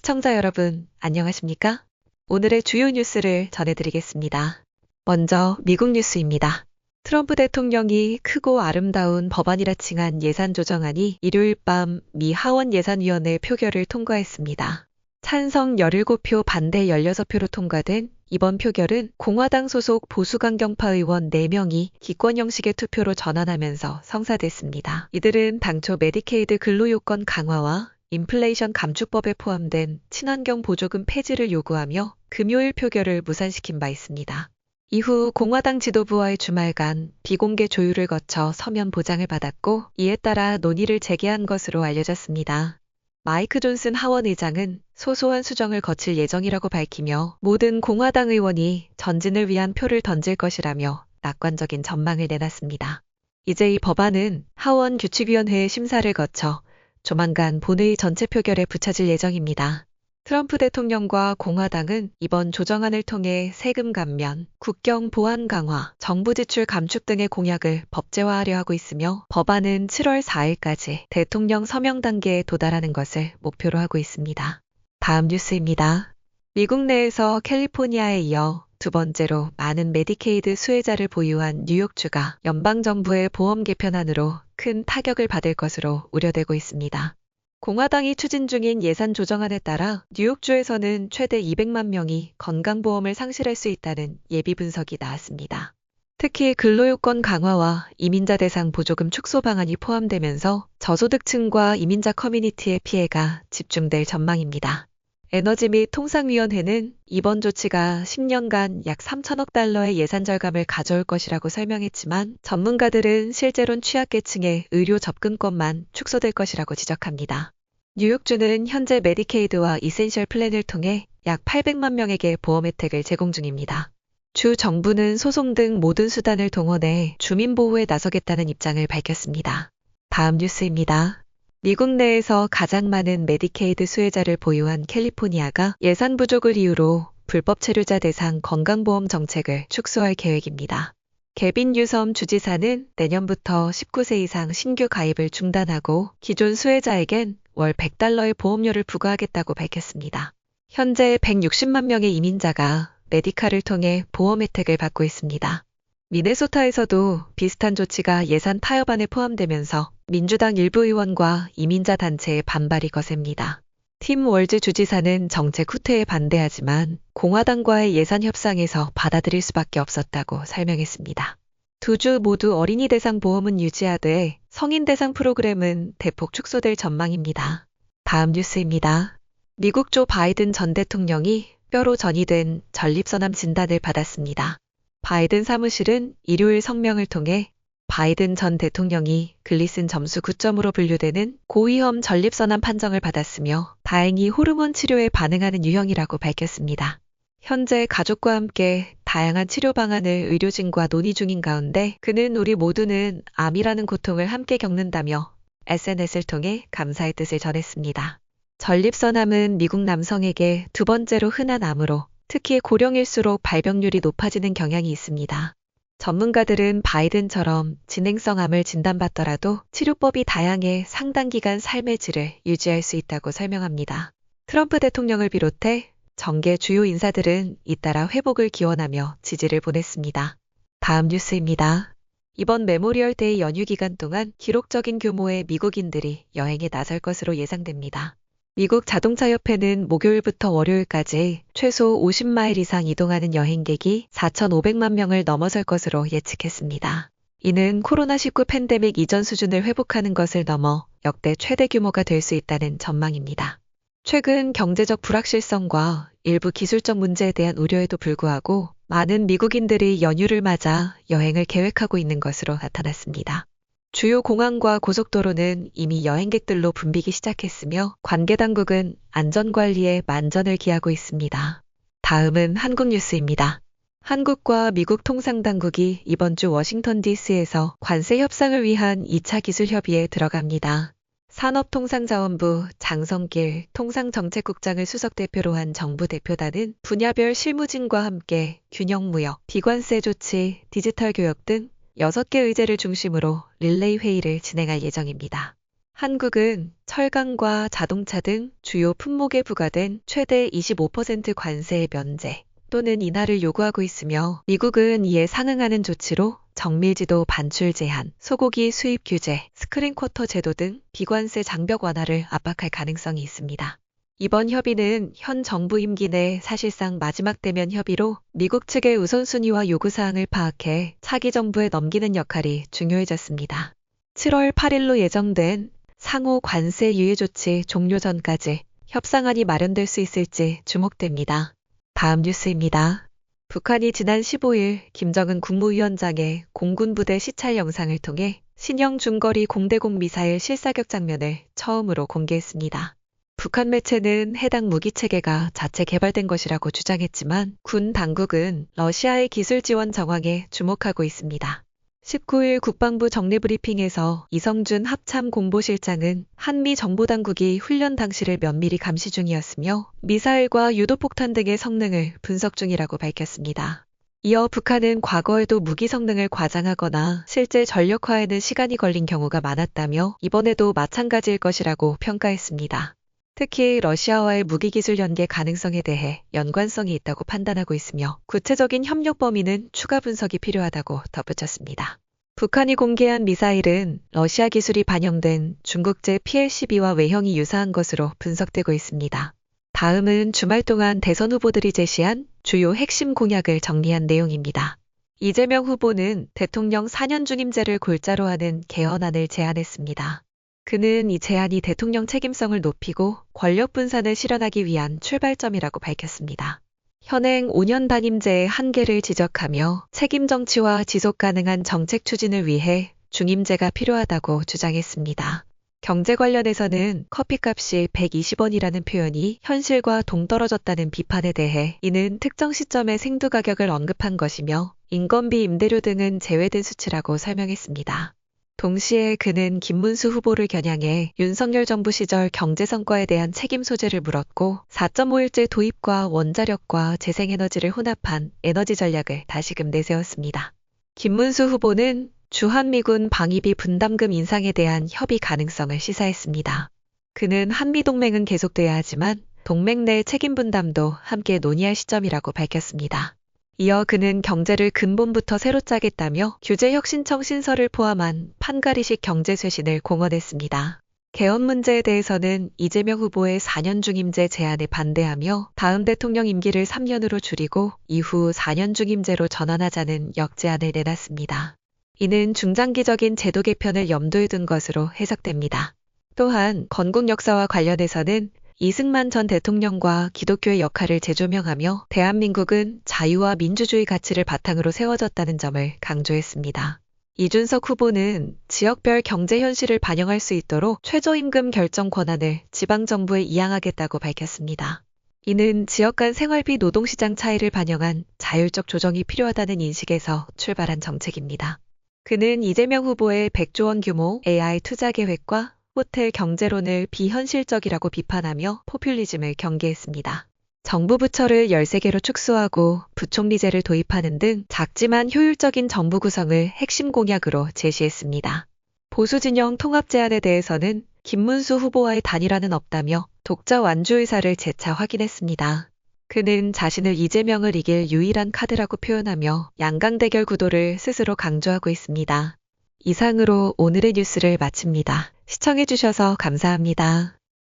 시청자 여러분, 안녕하십니까? 오늘의 주요 뉴스를 전해드리겠습니다. 먼저 미국 뉴스입니다. 트럼프 대통령이 크고 아름다운 법안이라 칭한 예산 조정안이 일요일 밤 미 하원 예산위원회 표결을 통과했습니다. 찬성 17표, 반대 16표로 통과된 이번 표결은 공화당 소속 보수강경파 의원 4명이 기권 형식의 투표로 전환하면서 성사됐습니다. 이들은 당초 메디케이드 근로요건 강화와 인플레이션 감축법에 포함된 친환경 보조금 폐지를 요구하며 금요일 표결을 무산시킨 바 있습니다. 이후 공화당 지도부와의 주말간 비공개 조율을 거쳐 서면 보장을 받았고 이에 따라 논의를 재개한 것으로 알려졌습니다. 마이크 존슨 하원 의장은 소소한 수정을 거칠 예정이라고 밝히며 모든 공화당 의원이 전진을 위한 표를 던질 것이라며 낙관적인 전망을 내놨습니다. 이제 이 법안은 하원 규칙위원회의 심사를 거쳐 조만간 본회의 전체 표결에 붙여질 예정입니다. 트럼프 대통령과 공화당은 이번 조정안을 통해 세금 감면, 국경 보안 강화, 정부 지출 감축 등의 공약을 법제화하려 하고 있으며 법안은 7월 4일까지 대통령 서명 단계에 도달하는 것을 목표로 하고 있습니다. 다음 뉴스입니다. 미국 내에서 캘리포니아에 이어 두 번째로 많은 메디케이드 수혜자를 보유한 뉴욕주가 연방정부의 보험 개편안으로 큰 타격을 받을 것으로 우려되고 있습니다. 공화당이 추진 중인 예산 조정안에 따라 뉴욕주에서는 최대 200만 명이 건강보험을 상실할 수 있다는 예비 분석이 나왔습니다. 특히 근로요건 강화와 이민자 대상 보조금 축소 방안이 포함되면서 저소득층과 이민자 커뮤니티의 피해가 집중될 전망입니다. 에너지 및 통상위원회는 이번 조치가 10년간 약 3천억 달러의 예산 절감을 가져올 것이라고 설명했지만 전문가들은 실제론 취약계층의 의료 접근권만 축소될 것이라고 지적합니다. 뉴욕주는 현재 메디케이드와 이센셜 플랜을 통해 약 800만 명에게 보험 혜택을 제공 중입니다. 주 정부는 소송 등 모든 수단을 동원해 주민 보호에 나서겠다는 입장을 밝혔습니다. 다음 뉴스입니다. 미국 내에서 가장 많은 메디케이드 수혜자를 보유한 캘리포니아가 예산 부족을 이유로 불법 체류자 대상 건강보험 정책을 축소할 계획입니다. 개빈 뉴섬 주지사는 내년부터 19세 이상 신규 가입을 중단하고 기존 수혜자에겐 월 $100의 보험료를 부과하겠다고 밝혔습니다. 현재 160만 명의 이민자가 메디카를 통해 보험 혜택을 받고 있습니다. 미네소타에서도 비슷한 조치가 예산 타협안에 포함되면서 민주당 일부 의원과 이민자 단체의 반발이 거셉니다. 팀 월즈 주지사는 정책 후퇴에 반대하지만 공화당과의 예산 협상에서 받아들일 수밖에 없었다고 설명했습니다. 두 주 모두 어린이 대상 보험은 유지하되 성인 대상 프로그램은 대폭 축소될 전망입니다. 다음 뉴스입니다. 미국 조 바이든 전 대통령이 뼈로 전이된 전립선암 진단을 받았습니다. 바이든 사무실은 일요일 성명을 통해 바이든 전 대통령이 글리슨 점수 9점으로 분류되는 고위험 전립선암 판정을 받았으며 다행히 호르몬 치료에 반응하는 유형이라고 밝혔습니다. 현재 가족과 함께 다양한 치료 방안을 의료진과 논의 중인 가운데 그는 우리 모두는 암이라는 고통을 함께 겪는다며 SNS를 통해 감사의 뜻을 전했습니다. 전립선암은 미국 남성에게 두 번째로 흔한 암으로 특히 고령일수록 발병률이 높아지는 경향이 있습니다. 전문가들은 바이든처럼 진행성 암을 진단받더라도 치료법이 다양해 상당 기간 삶의 질을 유지할 수 있다고 설명합니다. 트럼프 대통령을 비롯해 정계 주요 인사들은 잇따라 회복을 기원하며 지지를 보냈습니다. 다음 뉴스입니다. 이번 메모리얼 데이 연휴 기간 동안 기록적인 규모의 미국인들이 여행에 나설 것으로 예상됩니다. 미국 자동차협회는 목요일부터 월요일까지 최소 50마일 이상 이동하는 여행객이 4,500만 명을 넘어설 것으로 예측했습니다. 이는 코로나19 팬데믹 이전 수준을 회복하는 것을 넘어 역대 최대 규모가 될 수 있다는 전망입니다. 최근 경제적 불확실성과 일부 기술적 문제에 대한 우려에도 불구하고 많은 미국인들이 연휴를 맞아 여행을 계획하고 있는 것으로 나타났습니다. 주요 공항과 고속도로는 이미 여행객들로 붐비기 시작했으며 관계 당국은 안전관리에 만전을 기하고 있습니다. 다음은 한국 뉴스입니다. 한국과 미국 통상당국이 이번 주 워싱턴 DC에서 관세 협상을 위한 2차 기술 협의에 들어갑니다. 산업통상자원부 장성길 통상정책국장을 수석대표로 한 정부 대표단은 분야별 실무진과 함께 균형무역, 비관세 조치, 디지털 교역 등 6개 의제를 중심으로 릴레이 회의를 진행할 예정입니다. 한국은 철강과 자동차 등 주요 품목에 부과된 최대 25% 관세 면제 또는 인하를 요구하고 있으며 미국은 이에 상응하는 조치로 정밀지도 반출 제한, 소고기 수입 규제, 스크린 쿼터 제도 등 비관세 장벽 완화를 압박할 가능성이 있습니다. 이번 협의는 현 정부 임기 내 사실상 마지막 대면 협의로 미국 측의 우선순위와 요구사항을 파악해 차기 정부에 넘기는 역할이 중요해졌습니다. 7월 8일로 예정된 상호 관세 유예 조치 종료 전까지 협상안이 마련될 수 있을지 주목됩니다. 다음 뉴스입니다. 북한이 지난 15일 김정은 국무위원장의 공군 부대 시찰 영상을 통해 신형 중거리 공대공 미사일 실사격 장면을 처음으로 공개했습니다. 북한 매체는 해당 무기 체계가 자체 개발된 것이라고 주장했지만 군 당국은 러시아의 기술 지원 정황에 주목하고 있습니다. 19일 국방부 정례브리핑에서 이성준 합참공보실장은 한미 정보당국이 훈련 당시를 면밀히 감시 중이었으며 미사일과 유도폭탄 등의 성능을 분석 중이라고 밝혔습니다. 이어 북한은 과거에도 무기 성능을 과장하거나 실제 전력화에는 시간이 걸린 경우가 많았다며 이번에도 마찬가지일 것이라고 평가했습니다. 특히 러시아와의 무기기술 연계 가능성에 대해 연관성이 있다고 판단하고 있으며 구체적인 협력 범위는 추가 분석이 필요하다고 덧붙였습니다. 북한이 공개한 미사일은 러시아 기술이 반영된 중국제 PLCB와 외형이 유사한 것으로 분석되고 있습니다. 다음은 주말 동안 대선 후보들이 제시한 주요 핵심 공약을 정리한 내용입니다. 이재명 후보는 대통령 4년 중임제를 골자로 하는 개헌안을 제안했습니다. 그는 이 제안이 대통령 책임성을 높이고 권력 분산을 실현하기 위한 출발점이라고 밝혔습니다. 현행 5년 단임제의 한계를 지적하며 책임 정치와 지속 가능한 정책 추진을 위해 중임제가 필요하다고 주장했습니다. 경제 관련해서는 커피값이 120원이라는 표현이 현실과 동떨어졌다는 비판에 대해 이는 특정 시점의 생두 가격을 언급한 것이며 인건비, 임대료 등은 제외된 수치라고 설명했습니다. 동시에 그는 김문수 후보를 겨냥해 윤석열 정부 시절 경제 성과에 대한 책임 소재를 물었고 4.5일제 도입과 원자력과 재생에너지를 혼합한 에너지 전략을 다시금 내세웠습니다. 김문수 후보는 주한미군 방위비 분담금 인상에 대한 협의 가능성을 시사했습니다. 그는 한미동맹은 계속돼야 하지만 동맹 내 책임 분담도 함께 논의할 시점이라고 밝혔습니다. 이어 그는 경제를 근본부터 새로 짜겠다며 규제혁신청 신설을 포함한 판가리식 경제 쇄신을 공언했습니다. 개헌 문제에 대해서는 이재명 후보의 4년 중임제 제안에 반대하며 다음 대통령 임기를 3년으로 줄이고 이후 4년 중임제로 전환하자는 역제안을 내놨습니다. 이는 중장기적인 제도 개편을 염두에 둔 것으로 해석됩니다. 또한 건국 역사와 관련해서는 이승만 전 대통령과 기독교의 역할을 재조명하며 대한민국은 자유와 민주주의 가치를 바탕으로 세워졌다는 점을 강조했습니다. 이준석 후보는 지역별 경제 현실을 반영할 수 있도록 최저임금 결정 권한을 지방정부에 이양하겠다고 밝혔습니다. 이는 지역 간 생활비 노동시장 차이를 반영한 자율적 조정이 필요하다는 인식에서 출발한 정책입니다. 그는 이재명 후보의 100조 원 규모 AI 투자 계획과 호텔 경제론을 비현실적이라고 비판하며 포퓰리즘을 경계했습니다. 정부 부처를 13개로 축소하고 부총리제를 도입하는 등 작지만 효율적인 정부 구성을 핵심 공약으로 제시했습니다. 보수 진영 통합 제안에 대해서는 김문수 후보와의 단일화는 없다며 독자 완주 의사를 재차 확인했습니다. 그는 자신을 이재명을 이길 유일한 카드라고 표현하며 양강 대결 구도를 스스로 강조하고 있습니다. 이상으로 오늘의 뉴스를 마칩니다. 시청해주셔서 감사합니다.